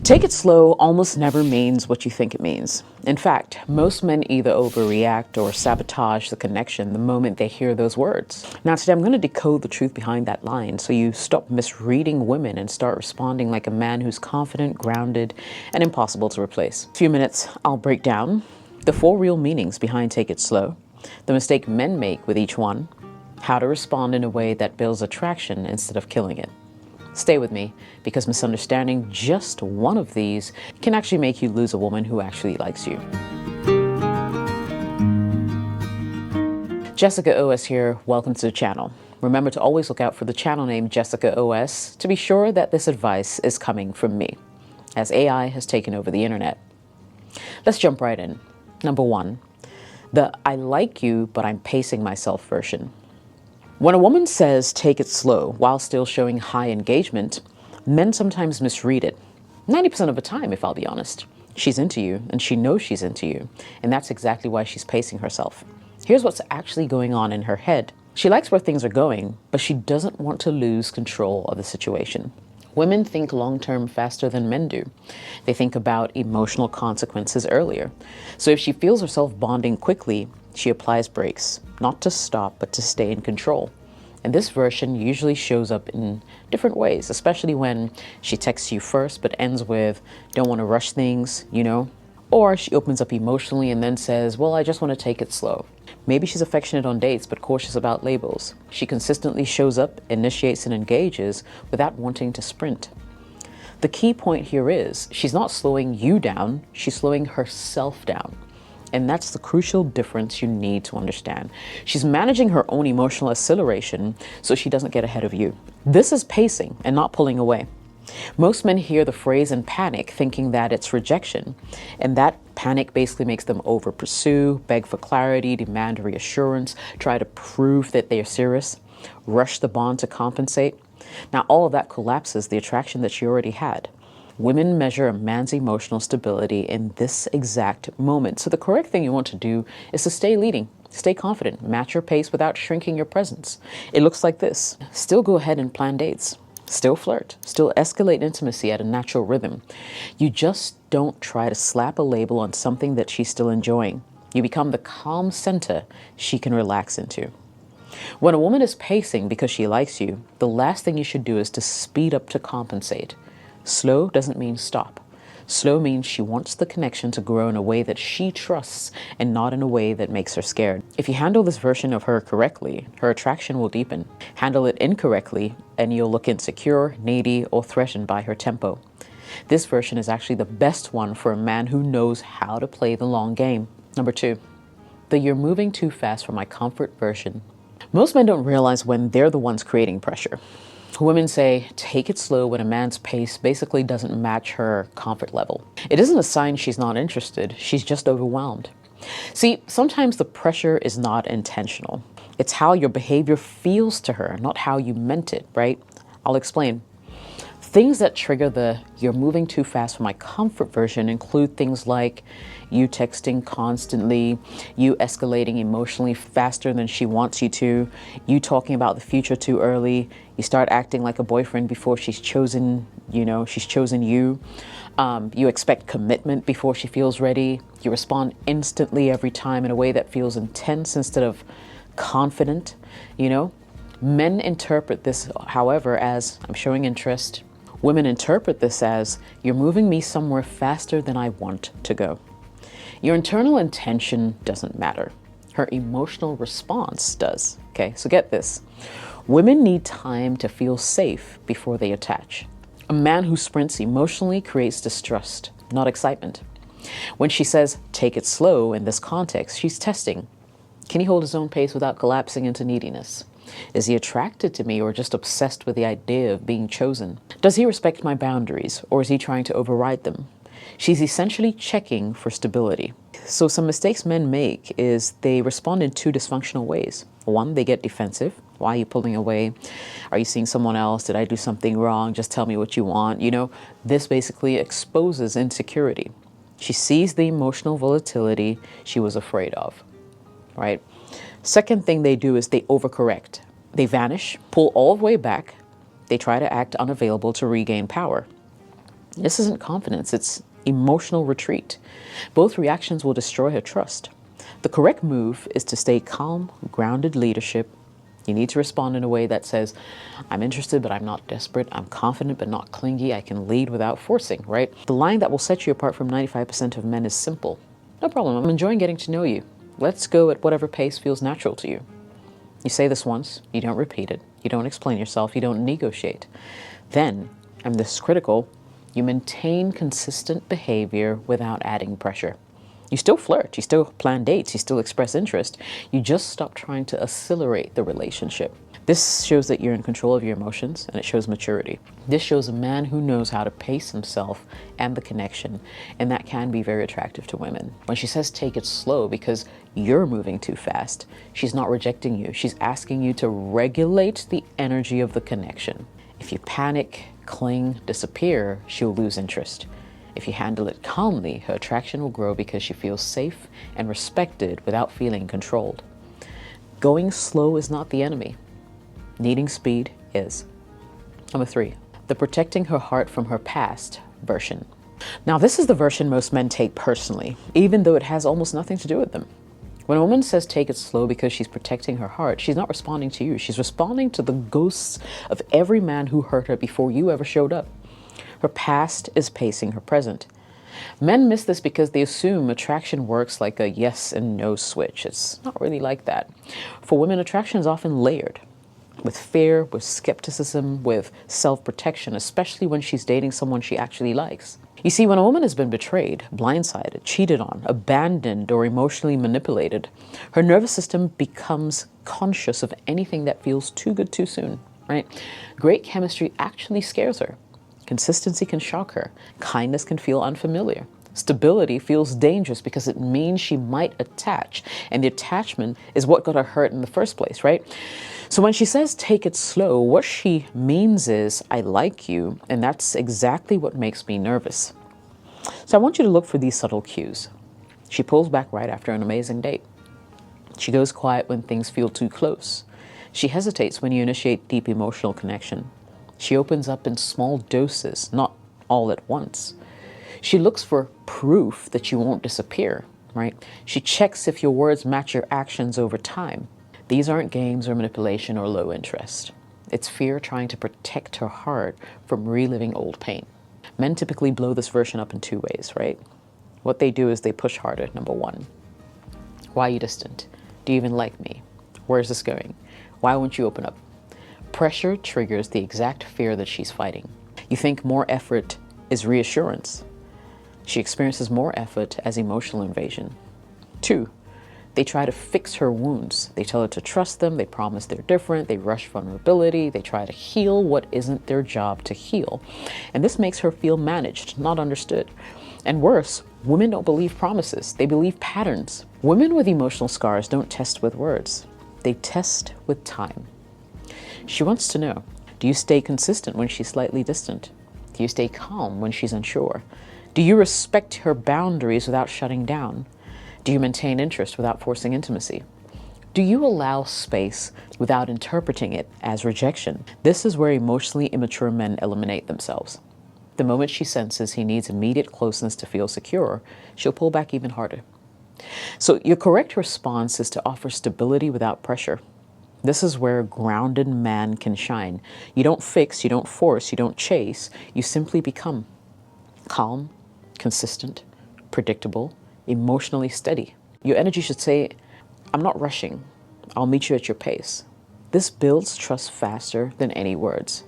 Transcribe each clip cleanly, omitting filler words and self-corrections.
Take it slow almost never means what you think it means. In fact, most men either overreact or sabotage the connection the moment they hear those words. Now today I'm going to decode the truth behind that line so you stop misreading women and start responding like a man who's confident, grounded, and impossible to replace. In a few minutes, I'll break down the 4 real meanings behind take it slow, the mistake men make with each one, how to respond in a way that builds attraction instead of killing it. Stay with me, because misunderstanding just one of these can actually make you lose a woman who actually likes you. Jessica OS here, welcome to the channel. Remember to always look out for the channel name Jessica OS to be sure that this advice is coming from me, as AI has taken over the internet. Let's jump right in. Number 1, the I like you, but I'm pacing myself version. When a woman says take it slow while still showing high engagement, men sometimes misread it. 90% of the time, if I'll be honest. She's into you and she knows she's into you, and that's exactly why she's pacing herself. Here's what's actually going on in her head. She likes where things are going, but she doesn't want to lose control of the situation. Women think long-term faster than men do. They think about emotional consequences earlier. So if she feels herself bonding quickly, she applies brakes, not to stop, but to stay in control. And this version usually shows up in different ways, especially when she texts you first, but ends with, don't want to rush things, you know? Or she opens up emotionally and then says, well, I just want to take it slow. Maybe she's affectionate on dates, but cautious about labels. She consistently shows up, initiates, and engages without wanting to sprint. The key point here is she's not slowing you down, she's slowing herself down. And that's the crucial difference you need to understand. She's managing her own emotional acceleration so she doesn't get ahead of you. This is pacing and not pulling away. Most men hear the phrase and panic, thinking that it's rejection. And that panic basically makes them over pursue, beg for clarity, demand reassurance, try to prove that they are serious, rush the bond to compensate. Now, all of that collapses the attraction that she already had. Women measure a man's emotional stability in this exact moment. So the correct thing you want to do is to stay leading, stay confident, match your pace without shrinking your presence. It looks like this. Still go ahead and plan dates. Still flirt, still escalate intimacy at a natural rhythm. You just don't try to slap a label on something that she's still enjoying. You become the calm center she can relax into. When a woman is pacing because she likes you, the last thing you should do is to speed up to compensate. Slow doesn't mean stop. Slow means she wants the connection to grow in a way that she trusts and not in a way that makes her scared. If you handle this version of her correctly, her attraction will deepen. Handle it incorrectly, and you'll look insecure, needy, or threatened by her tempo. This version is actually the best one for a man who knows how to play the long game. Number 2, the you're moving too fast for my comfort version. Most men don't realize when they're the ones creating pressure. Women say, take it slow when a man's pace basically doesn't match her comfort level. It isn't a sign she's not interested, she's just overwhelmed. See, sometimes the pressure is not intentional. It's how your behavior feels to her, not how you meant it, right? I'll explain. Things that trigger the you're moving too fast for my comfort version include things like you texting constantly, you escalating emotionally faster than she wants you to, you talking about the future too early, you start acting like a boyfriend before she's chosen, she's chosen you. You expect commitment before she feels ready. You respond instantly every time in a way that feels intense instead of confident, Men interpret this, however, as I'm showing interest. Women interpret this as you're moving me somewhere faster than I want to go. Your internal intention doesn't matter. Her emotional response does. Okay, so get this. Women need time to feel safe before they attach. A man who sprints emotionally creates distrust, not excitement. When she says, take it slow in this context, she's testing. Can he hold his own pace without collapsing into neediness? Is he attracted to me or just obsessed with the idea of being chosen? Does he respect my boundaries or is he trying to override them? She's essentially checking for stability. So some mistakes men make is they respond in 2 dysfunctional ways. 1, they get defensive. Why are you pulling away? Are you seeing someone else? Did I do something wrong? Just tell me what you want. This basically exposes insecurity. She sees the emotional volatility she was afraid of, right? Second thing they do is they overcorrect. They vanish, pull all the way back. They try to act unavailable to regain power. This isn't confidence, it's emotional retreat. Both reactions will destroy her trust. The correct move is to stay calm, grounded leadership. You need to respond in a way that says, I'm interested, but I'm not desperate. I'm confident, but not clingy. I can lead without forcing, right? The line that will set you apart from 95% of men is simple. No problem. I'm enjoying getting to know you. Let's go at whatever pace feels natural to you. You say this once, you don't repeat it, you don't explain yourself, you don't negotiate. Then, and this is critical, you maintain consistent behavior without adding pressure. You still flirt, you still plan dates, you still express interest. You just stop trying to accelerate the relationship. This shows that you're in control of your emotions, and it shows maturity. This shows a man who knows how to pace himself and the connection, and that can be very attractive to women. When she says take it slow because you're moving too fast, she's not rejecting you. She's asking you to regulate the energy of the connection. If you panic, cling, disappear, she'll lose interest. If you handle it calmly, her attraction will grow because she feels safe and respected without feeling controlled. Going slow is not the enemy. Needing speed is. Number 3, the protecting her heart from her past version. Now, this is the version most men take personally, even though it has almost nothing to do with them. When a woman says take it slow because she's protecting her heart, she's not responding to you. She's responding to the ghosts of every man who hurt her before you ever showed up. Her past is pacing her present. Men miss this because they assume attraction works like a yes and no switch. It's not really like that. For women, attraction is often layered. With fear, with skepticism, with self-protection, especially when she's dating someone she actually likes. You see, when a woman has been betrayed, blindsided, cheated on, abandoned, or emotionally manipulated, her nervous system becomes conscious of anything that feels too good too soon, right? Great chemistry actually scares her. Consistency can shock her. Kindness can feel unfamiliar. Stability feels dangerous because it means she might attach, and the attachment is what got her hurt in the first place, right? So when she says take it slow, what she means is I like you, and that's exactly what makes me nervous. So I want you to look for these subtle cues. She pulls back right after an amazing date. She goes quiet when things feel too close. She hesitates when you initiate deep emotional connection. She opens up in small doses, not all at once. She looks for proof that you won't disappear, right? She checks if your words match your actions over time. These aren't games or manipulation or low interest. It's fear trying to protect her heart from reliving old pain. Men typically blow this version up in 2 ways, right? What they do is they push harder, number 1. Why are you distant? Do you even like me? Where's this going? Why won't you open up? Pressure triggers the exact fear that she's fighting. You think more effort is reassurance. She experiences more effort as emotional invasion. 2, they try to fix her wounds. They tell her to trust them. They promise they're different. They rush vulnerability. They try to heal what isn't their job to heal. And this makes her feel managed, not understood. And worse, women don't believe promises. They believe patterns. Women with emotional scars don't test with words. They test with time. She wants to know, do you stay consistent when she's slightly distant? Do you stay calm when she's unsure? Do you respect her boundaries without shutting down? Do you maintain interest without forcing intimacy? Do you allow space without interpreting it as rejection? This is where emotionally immature men eliminate themselves. The moment she senses he needs immediate closeness to feel secure, she'll pull back even harder. So your correct response is to offer stability without pressure. This is where a grounded man can shine. You don't fix, you don't force, you don't chase. You simply become calm, consistent, predictable, emotionally steady. Your energy should say, I'm not rushing. I'll meet you at your pace. This builds trust faster than any words.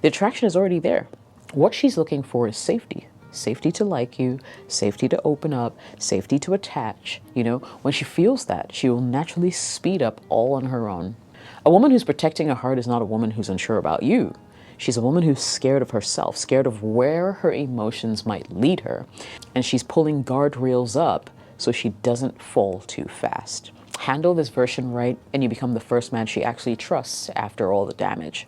The attraction is already there. What she's looking for is safety. Safety to like you, safety to open up, safety to attach. You know, when she feels that, she will naturally speed up all on her own. A woman who's protecting her heart is not a woman who's unsure about you. She's a woman who's scared of herself, scared of where her emotions might lead her. And she's pulling guardrails up so she doesn't fall too fast. Handle this version right, and you become the first man she actually trusts after all the damage.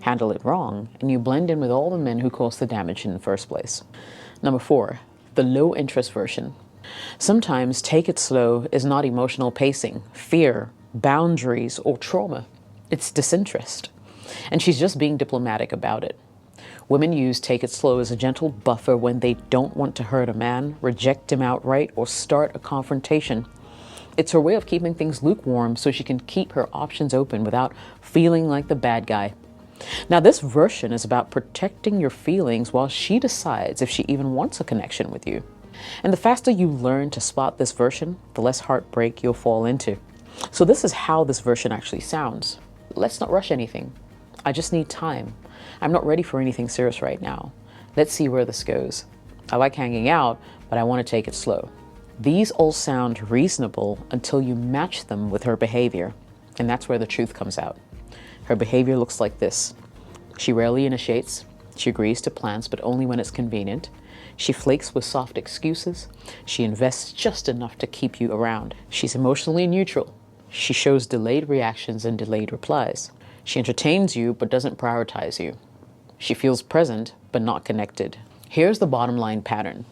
Handle it wrong, and you blend in with all the men who caused the damage in the first place. Number 4, the low interest version. Sometimes take it slow is not emotional pacing, fear, boundaries, or trauma. It's disinterest. And she's just being diplomatic about it. Women use take it slow as a gentle buffer when they don't want to hurt a man, reject him outright, or start a confrontation. It's her way of keeping things lukewarm so she can keep her options open without feeling like the bad guy. Now, this version is about protecting your feelings while she decides if she even wants a connection with you. And the faster you learn to spot this version, the less heartbreak you'll fall into. So this is how this version actually sounds. Let's not rush anything. I just need time. I'm not ready for anything serious right now. Let's see where this goes. I like hanging out, but I want to take it slow. These all sound reasonable until you match them with her behavior. And that's where the truth comes out. Her behavior looks like this. She rarely initiates. She agrees to plans, but only when it's convenient. She flakes with soft excuses. She invests just enough to keep you around. She's emotionally neutral. She shows delayed reactions and delayed replies. She entertains you, but doesn't prioritize you. She feels present, but not connected. Here's the bottom line pattern.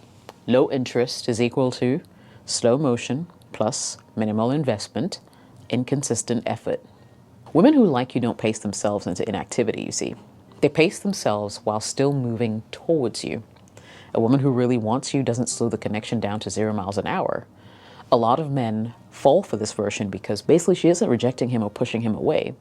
Low interest is equal to slow motion plus minimal investment, inconsistent effort. Women who like you don't pace themselves into inactivity, you see. They pace themselves while still moving towards you. A woman who really wants you doesn't slow the connection down to 0 miles an hour. A lot of men fall for this version because basically she isn't rejecting him or pushing him away.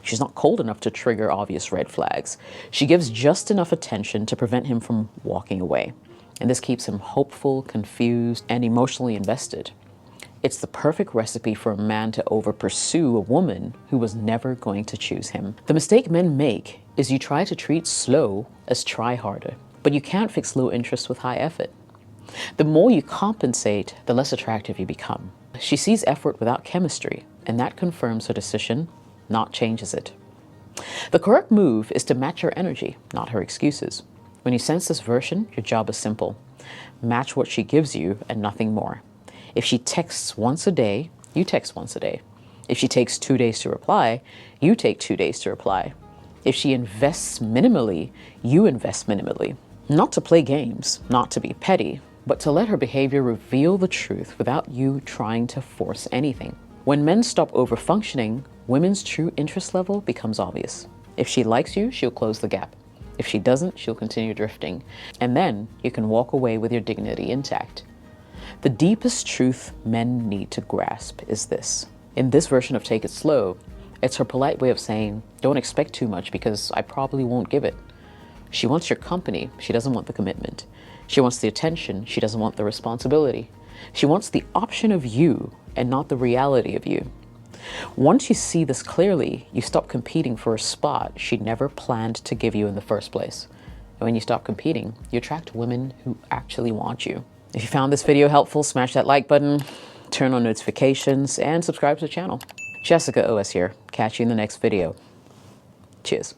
She's not cold enough to trigger obvious red flags. She gives just enough attention to prevent him from walking away. And this keeps him hopeful, confused, and emotionally invested. It's the perfect recipe for a man to over-pursue a woman who was never going to choose him. The mistake men make is you try to treat slow as try harder, but you can't fix low interest with high effort. The more you compensate, the less attractive you become. She sees effort without chemistry, and that confirms her decision, not changes it. The correct move is to match her energy, not her excuses. When you sense this version, your job is simple. Match what she gives you and nothing more. If she texts once a day, you text once a day. If she takes 2 days to reply, you take 2 days to reply. If she invests minimally, you invest minimally. Not to play games, not to be petty, but to let her behavior reveal the truth without you trying to force anything. When men stop over-functioning, women's true interest level becomes obvious. If she likes you, she'll close the gap. If she doesn't, she'll continue drifting. And then you can walk away with your dignity intact. The deepest truth men need to grasp is this. In this version of Take It Slow, it's her polite way of saying, don't expect too much because I probably won't give it. She wants your company. She doesn't want the commitment. She wants the attention. She doesn't want the responsibility. She wants the option of you and not the reality of you. Once you see this clearly, you stop competing for a spot she never planned to give you in the first place. And when you stop competing, you attract women who actually want you. If you found this video helpful, smash that like button, turn on notifications, and subscribe to the channel. Jessica OS here. Catch you in the next video. Cheers.